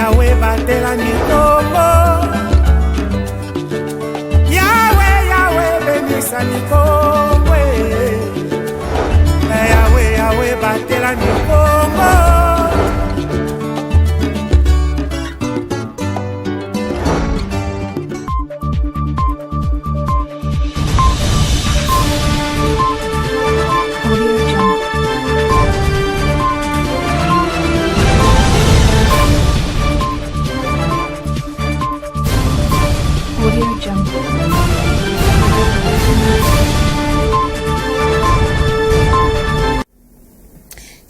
Yahweh batela mikongo. Yahweh benisa mikongo. Yahweh batela mikongo.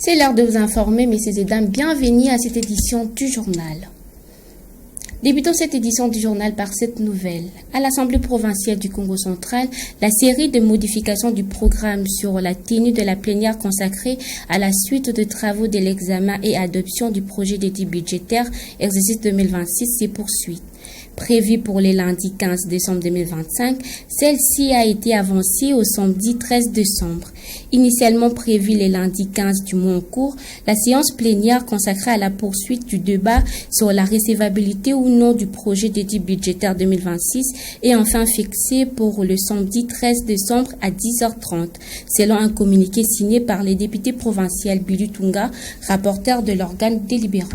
C'est l'heure de vous informer, messieurs et dames. Bienvenue à cette édition du journal. Débutons cette édition du journal par cette nouvelle. À l'Assemblée provinciale du Congo central, la série de modifications du programme sur la tenue de la plénière consacrée à la suite de travaux de l'examen et adoption du projet d'étude budgétaire exercice 2026 se poursuit. Prévue pour les lundis 15 décembre 2025, celle-ci a été avancée au samedi 13 décembre. Initialement prévue les lundis 15 du mois en cours, la séance plénière consacrée à la poursuite du débat sur la recevabilité ou non du projet d'étude budgétaire 2026 est enfin fixée pour le samedi 13 décembre à 10h30, selon un communiqué signé par les députés provinciaux Billy Tunga, rapporteur de l'organe délibérant.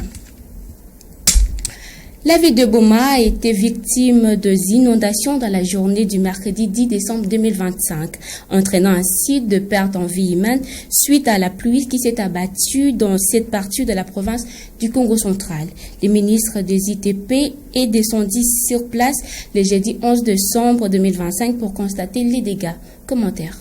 La ville de Boma a été victime d'inondations dans la journée du mercredi 10 décembre 2025, entraînant ainsi de pertes en vie humaine suite à la pluie qui s'est abattue dans cette partie de la province du Congo central. Les ministres des ITP est descendu sur place le jeudi 11 décembre 2025 pour constater les dégâts. Commentaire.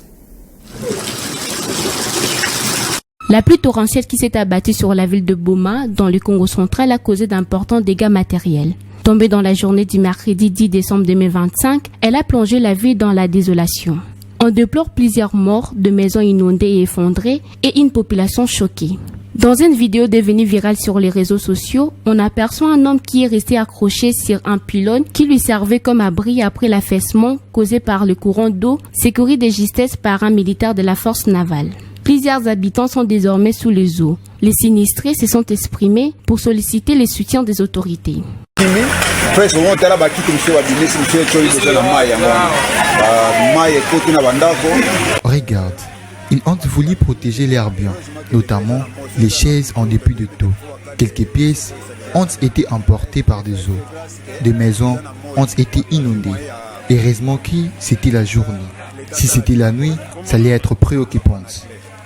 La pluie torrentielle qui s'est abattue sur la ville de Boma, dans le Congo central, a causé d'importants dégâts matériels. Tombée dans la journée du mercredi 10 décembre 2025, elle a plongé la ville dans la désolation. On déplore plusieurs morts, de maisons inondées et effondrées et une population choquée. Dans une vidéo devenue virale sur les réseaux sociaux, on aperçoit un homme qui est resté accroché sur un pylône qui lui servait comme abri après l'affaissement causé par le courant d'eau secouru de justesse par un militaire de la force navale. Plusieurs habitants sont désormais sous les eaux. Les sinistrés se sont exprimés pour solliciter le soutien des autorités. Regarde, ils ont voulu protéger leurs biens, notamment les chaises en début de taux. Quelques pièces ont été emportées par des eaux. Des maisons ont été inondées. Heureusement que c'était la journée. Si c'était la nuit, ça allait être préoccupant.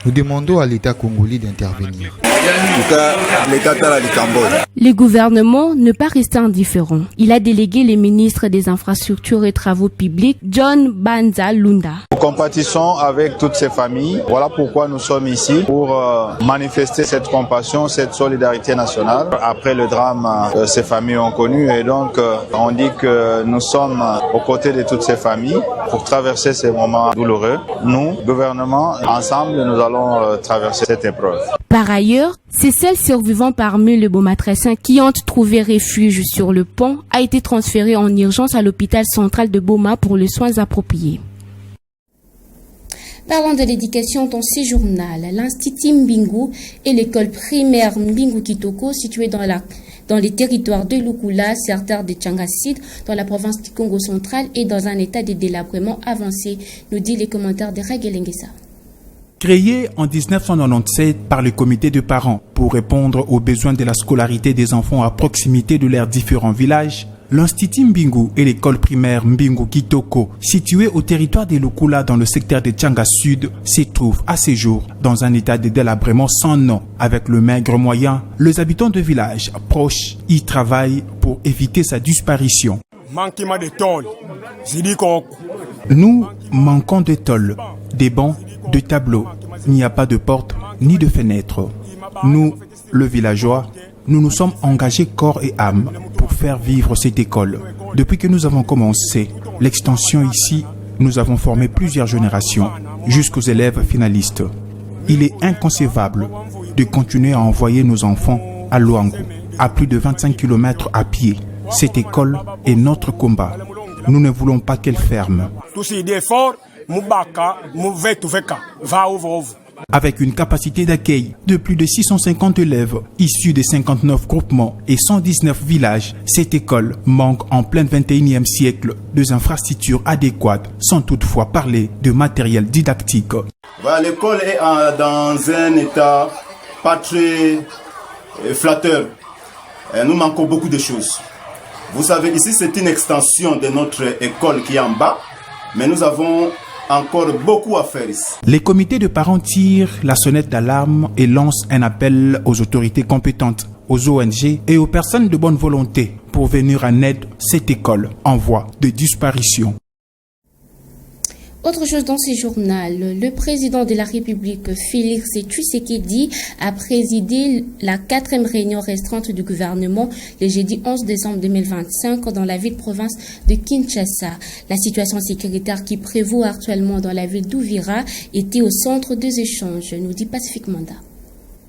Nous demandons à l'État congolais d'intervenir. Le gouvernement ne pas rester indifférent. Il a délégué les ministres des infrastructures et travaux publics, John Banza Lunda. Nous compatissons avec toutes ces familles. Voilà pourquoi nous sommes ici, pour manifester cette compassion, cette solidarité nationale. Après le drame, ces familles ont connu, et donc on dit que nous sommes aux côtés de toutes ces familles pour traverser ces moments douloureux. Nous, gouvernement, ensemble, nous allons traverser cette épreuve. Par ailleurs, ces seuls survivants parmi les Bomatressins qui ont trouvé refuge sur le pont a été transférés en urgence à l'hôpital central de Boma pour les soins appropriés. Parlant de l'éducation dans ce journal, l'Institut Mbingu et l'école primaire Mbingu Kitoko située dans les territoires de Lukula, secteur de Tchangasid, dans la province du Congo central, est dans un état de délabrement avancé, nous dit les commentaires de Ragelengesa. Créé en 1997 par le comité de parents pour répondre aux besoins de la scolarité des enfants à proximité de leurs différents villages, l'Institut Mbingu et l'école primaire Mbingu Kitoko, située au territoire de Lukula dans le secteur de Tchanga Sud, se trouvent à ce jour dans un état de délabrement sans nom. Avec le maigre moyen, les habitants de villages proches y travaillent pour éviter sa disparition. Nous manquons de tôles, des bancs, de tableaux. Il n'y a pas de porte ni de fenêtre. Nous, le villageois, nous nous sommes engagés corps et âme pour faire vivre cette école. Depuis que nous avons commencé l'extension ici, nous avons formé plusieurs générations jusqu'aux élèves finalistes. Il est inconcevable de continuer à envoyer nos enfants à Luangu, à plus de 25 km à pied. Cette école est notre combat. Nous ne voulons pas qu'elle ferme. Avec une capacité d'accueil de plus de 650 élèves issus de 59 groupements et 119 villages, cette école manque en plein 21e siècle des infrastructures adéquates sans toutefois parler de matériel didactique. L'école est dans un état pas très flatteur. Nous manquons beaucoup de choses. Vous savez, ici c'est une extension de notre école qui est en bas, mais nous avons encore beaucoup à faire ici. Les comités de parents tirent la sonnette d'alarme et lancent un appel aux autorités compétentes, aux ONG et aux personnes de bonne volonté pour venir en aide cette école en voie de disparition. Autre chose dans ce journal, le président de la République, Félix Tshisekedi, a présidé la 4e réunion restreinte du gouvernement le jeudi 11 décembre 2025 dans la ville-province de Kinshasa. La situation sécuritaire qui prévaut actuellement dans la ville d'Uvira était au centre des échanges, nous dit Pacifique Manda.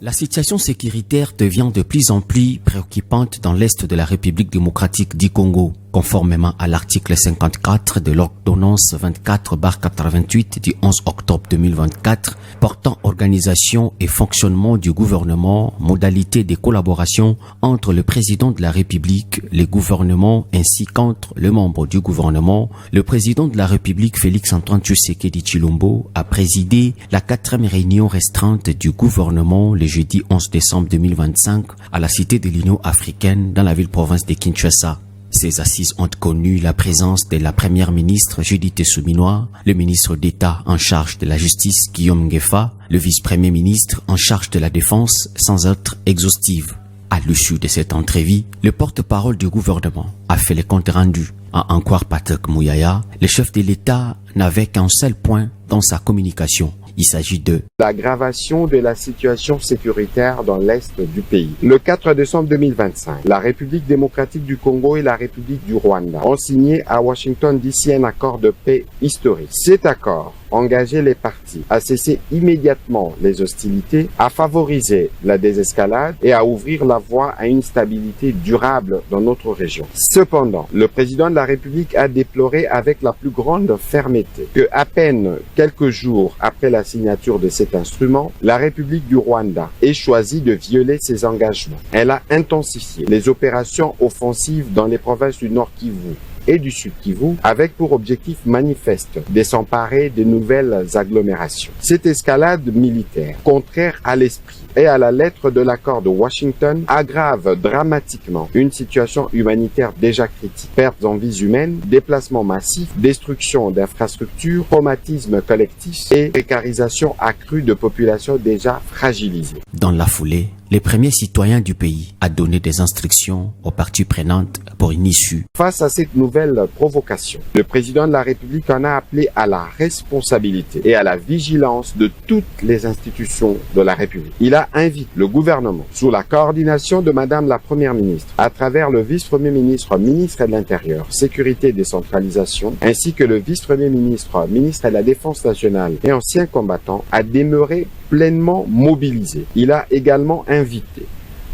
La situation sécuritaire devient de plus en plus préoccupante dans l'est de la République démocratique du Congo, conformément à l'article 54 de l'ordonnance 24/88 du 11 octobre 2024 portant organisation et fonctionnement du gouvernement, modalités de collaboration entre le président de la République, les gouvernements ainsi qu'entre les membres du gouvernement. Le président de la République, Félix-Antoine Tshisekedi Tshilombo, a présidé la 4e réunion restreinte du gouvernement le jeudi 11 décembre 2025 à la Cité de l'Union africaine dans la ville-province de Kinshasa. Ces assises ont connu la présence de la première ministre Judith Suminwa, le ministre d'État en charge de la justice Guillaume Ngefa, le vice-premier ministre en charge de la défense sans être exhaustive. À l'issue de cette entrevue, le porte-parole du gouvernement a fait le compte rendu. À en croire Patrick Mouyaya, le chef de l'État n'avait qu'un seul point dans sa communication. Il s'agit de l'aggravation de la situation sécuritaire dans l'est du pays. Le 4 décembre 2025, la République démocratique du Congo et la République du Rwanda ont signé à Washington DC un accord de paix historique. Cet accord engageait les parties à cesser immédiatement les hostilités, à favoriser la désescalade et à ouvrir la voie à une stabilité durable dans notre région. Cependant, le président de la République a déploré avec la plus grande fermeté que, à peine quelques jours après la signature de cet instrument, la République du Rwanda ait choisi de violer ses engagements. Elle a intensifié les opérations offensives dans les provinces du Nord Kivu et du Sud Kivu, avec pour objectif manifeste de s'emparer de nouvelles agglomérations. Cette escalade militaire, contraire à l'esprit et à la lettre de l'accord de Washington, aggrave dramatiquement une situation humanitaire déjà critique. Pertes en vies humaines, déplacements massifs, destruction d'infrastructures, traumatisme collectif et précarisation accrue de populations déjà fragilisées. Dans la foulée, les premiers citoyens du pays a donné des instructions aux parties prenantes pour une issue. Face à cette nouvelle provocation, le président de la République en a appelé à la responsabilité et à la vigilance de toutes les institutions de la République. Il a invité le gouvernement, sous la coordination de Madame la Première ministre, à travers le vice-premier ministre, ministre de l'Intérieur, Sécurité et Décentralisation, ainsi que le vice-premier ministre, ministre de la Défense nationale et ancien combattant, à demeurer pleinement mobilisés. Il a également invité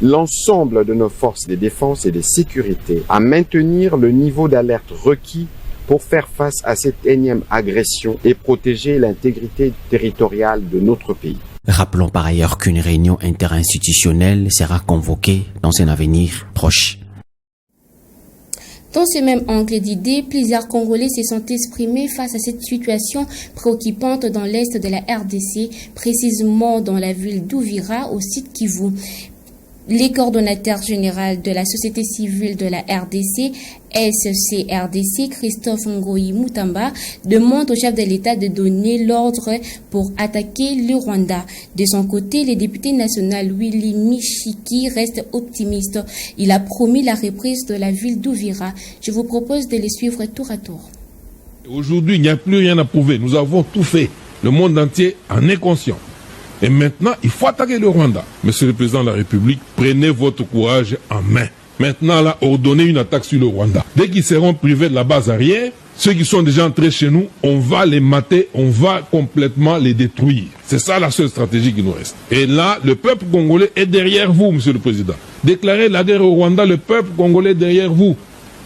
l'ensemble de nos forces de défense et de sécurité à maintenir le niveau d'alerte requis pour faire face à cette énième agression et protéger l'intégrité territoriale de notre pays. Rappelons par ailleurs qu'une réunion interinstitutionnelle sera convoquée dans un avenir proche. Dans ce même angle d'idées, plusieurs Congolais se sont exprimés face à cette situation préoccupante dans l'est de la RDC, précisément dans la ville d'Uvira, au site Kivu. Les coordonnateurs généraux de la société civile de la RDC, SCRDC, Christophe Ngoyi Mutamba, demandent au chef de l'État de donner l'ordre pour attaquer le Rwanda. De son côté, le député national Willy Mishiki reste optimiste. Il a promis la reprise de la ville d'Uvira. Je vous propose de les suivre tour à tour. Aujourd'hui, il n'y a plus rien à prouver. Nous avons tout fait. Le monde entier en est conscient. Et maintenant, il faut attaquer le Rwanda. Monsieur le Président de la République, prenez votre courage en main. Maintenant, là, ordonnez une attaque sur le Rwanda. Dès qu'ils seront privés de la base arrière, ceux qui sont déjà entrés chez nous, on va les mater, on va complètement les détruire. C'est ça la seule stratégie qui nous reste. Et là, le peuple congolais est derrière vous, Monsieur le Président. Déclarez la guerre au Rwanda, le peuple congolais est derrière vous.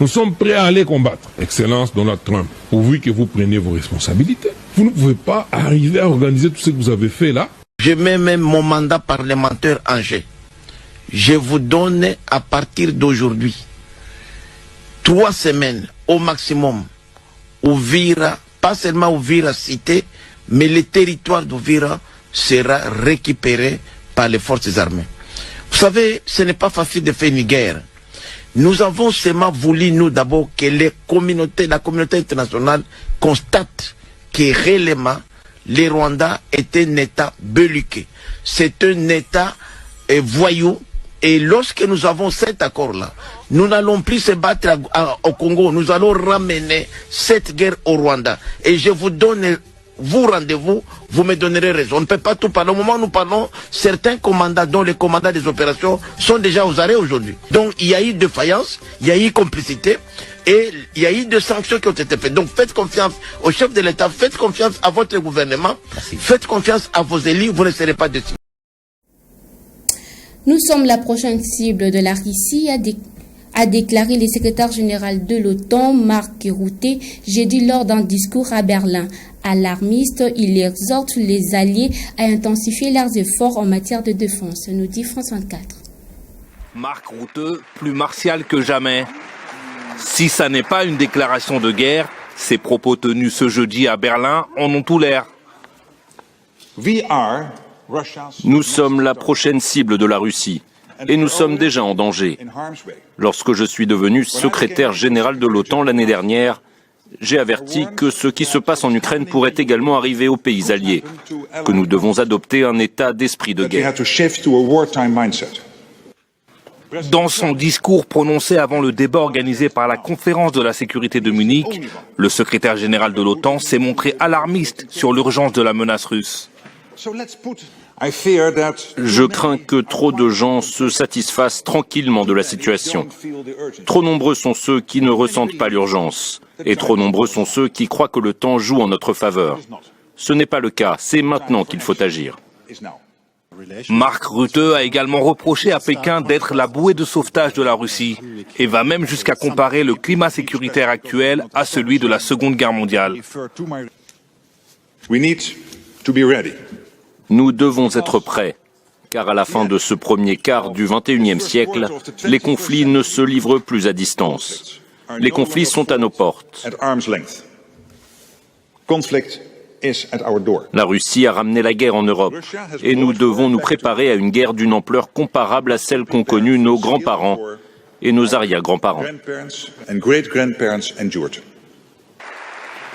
Nous sommes prêts à aller combattre. Excellence Donald Trump, pourvu que vous preniez vos responsabilités. Vous ne pouvez pas arriver à organiser tout ce que vous avez fait là, je mets même mon mandat parlementaire en jeu. Je vous donne à partir d'aujourd'hui 3 semaines au maximum. Uvira, pas seulement Uvira cité, mais le territoire d'Uvira sera récupéré par les forces armées. Vous savez, ce n'est pas facile de faire une guerre. Nous avons seulement voulu, nous d'abord, que la communauté internationale constate que réellement, le Rwanda est un État belliqueux. C'est un État voyou. Et lorsque nous avons cet accord-là, nous n'allons plus se battre au Congo. Nous allons ramener cette guerre au Rwanda. Et je vous donne, vous rendez-vous, vous me donnerez raison. On ne peut pas tout parler. Au moment où nous parlons, certains commandants, dont les commandants des opérations, sont déjà aux arrêts aujourd'hui. Donc il y a eu défaillance, il y a eu complicité et il y a eu des sanctions qui ont été faites. Donc faites confiance au chef de l'État, faites confiance à votre gouvernement, faites confiance à vos élus, vous ne serez pas déçus. Nous sommes la prochaine cible de la Russie, a déclaré le secrétaire général de l'OTAN, Marc Rutte, jeudi lors d'un discours à Berlin. Alarmiste, il exhorte les alliés à intensifier leurs efforts en matière de défense, nous dit France 24. Marc Rutte, plus martial que jamais. Si ça n'est pas une déclaration de guerre, ses propos tenus ce jeudi à Berlin en ont tout l'air. Nous sommes la prochaine cible de la Russie et nous sommes déjà en danger. Lorsque je suis devenu secrétaire général de l'OTAN l'année dernière, j'ai averti que ce qui se passe en Ukraine pourrait également arriver aux pays alliés, que nous devons adopter un état d'esprit de guerre. Dans son discours prononcé avant le débat organisé par la conférence de la sécurité de Munich, le secrétaire général de l'OTAN s'est montré alarmiste sur l'urgence de la menace russe. Je crains que trop de gens se satisfassent tranquillement de la situation. Trop nombreux sont ceux qui ne ressentent pas l'urgence, et trop nombreux sont ceux qui croient que le temps joue en notre faveur. Ce n'est pas le cas, c'est maintenant qu'il faut agir. Marc Rutte a également reproché à Pékin d'être la bouée de sauvetage de la Russie et va même jusqu'à comparer le climat sécuritaire actuel à celui de la Seconde Guerre mondiale. Nous devons être prêts, car à la fin de ce premier quart du XXIe siècle, les conflits ne se livrent plus à distance. Les conflits sont à nos portes. La Russie a ramené la guerre en Europe, et nous devons nous préparer à une guerre d'une ampleur comparable à celle qu'ont connue nos grands-parents et nos arrière-grands-parents.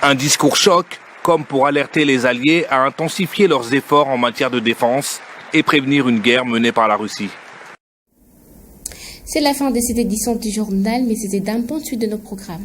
Un discours choc, comme pour alerter les Alliés à intensifier leurs efforts en matière de défense et prévenir une guerre menée par la Russie. C'est la fin de cette édition du journal, mais c'était d'un point de vue de nos programmes.